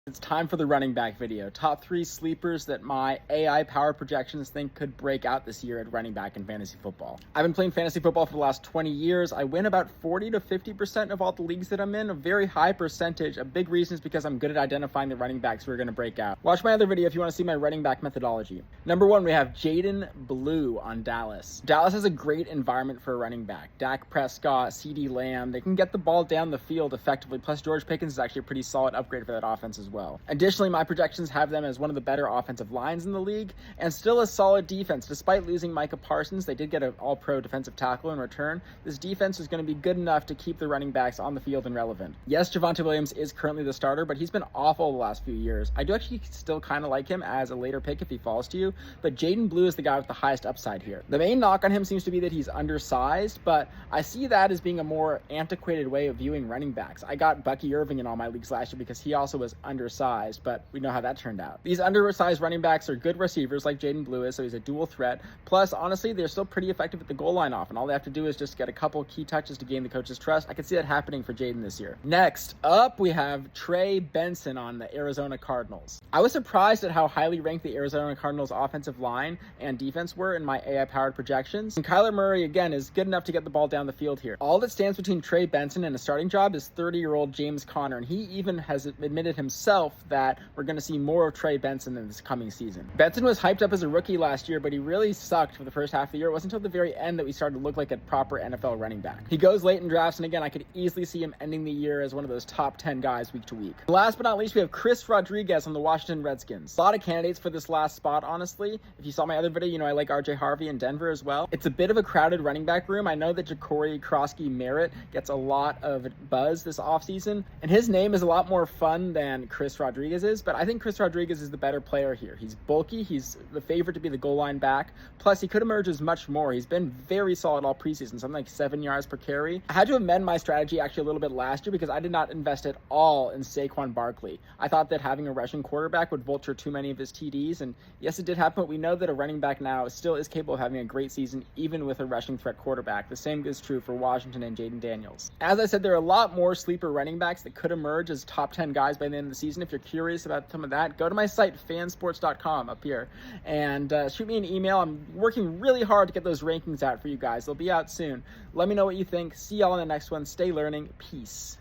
It's time for the running back video. Top 3 sleepers that my AI powered projections think could break out this year at running back in fantasy football. I've been playing fantasy football for the last 20 years. I win about 40 to 50% of all the leagues that I'm in, a very high percentage. A big reason is because I'm good at identifying the running backs who are going to break out. Watch my other video if you want to see my running back methodology. Number 1, we have Jaden Blue on Dallas. Dallas has a great environment for a running back. Dak Prescott, CeeDee Lamb, they can get the ball down the field effectively. Plus George Pickens is actually a pretty solid upgrade for that offense as well. Additionally, my projections have them as one of the better offensive lines in the league and still a solid defense. Despite losing Micah Parsons, they did get an all-pro defensive tackle in return. This defense is going to be good enough to keep the running backs on the field and relevant. Yes, Javonte Williams is currently the starter, but he's been awful the last few years. I do actually still kind of like him as a later pick if he falls to you, but Jaden Blue is the guy with the highest upside here. The main knock on him seems to be that he's undersized, but I see that as being a more antiquated way of viewing running backs. I got Bucky Irving in all my leagues last year because he also was undersized, but we know how that turned out. These undersized running backs are good receivers like Jaden Blue is, so he's a dual threat. Plus, honestly, they're still pretty effective at the goal line off, and all they have to do is just get a couple key touches to gain the coach's trust. I can see that happening for Jaden this year. Next up, we have Trey Benson on the Arizona Cardinals. I was surprised at how highly ranked the Arizona Cardinals offensive line and defense were in my AI-powered projections. And Kyler Murray, again, is good enough to get the ball down the field here. All that stands between Trey Benson and a starting job is 30-year-old James Conner, and he even has admitted himself that we're going to see more of Trey Benson in this coming season. Benson was hyped up as a rookie last year, but he really sucked for the first half of the year. It wasn't until the very end that we started to look like a proper NFL running back. He goes late in drafts, and again, I could easily see him ending the year as one of those top 10 guys week to week. Last but not least, we have Chris Rodriguez on the Washington Redskins. A lot of candidates for this last spot, honestly. If you saw my other video, you know I like RJ Harvey in Denver as well. It's a bit of a crowded running back room. I know that Ja'Cory Krosky-Merritt gets a lot of buzz this offseason, and his name is a lot more fun than Chris Rodriguez is, but I think Chris Rodriguez is the better player here. He's bulky, he's the favorite to be the goal line back, plus he could emerge as much more. He's been very solid all preseason, something like 7 yards per carry. I had to amend my strategy actually a little bit last year because I did not invest at all in Saquon Barkley. I thought that having a rushing quarterback would vulture too many of his TDs, and yes, it did happen, but we know that a running back now still is capable of having a great season even with a rushing threat quarterback. The same is true for Washington and Jaden Daniels. As I said, there are a lot more sleeper running backs that could emerge as top 10 guys by the end of the season. If you're curious about some of that, go to my site, fansports.com, up here, and shoot me an email. I'm working really hard to get those rankings out for you guys. They'll be out soon. Let me know what you think. See y'all in the next one. Stay learning. Peace.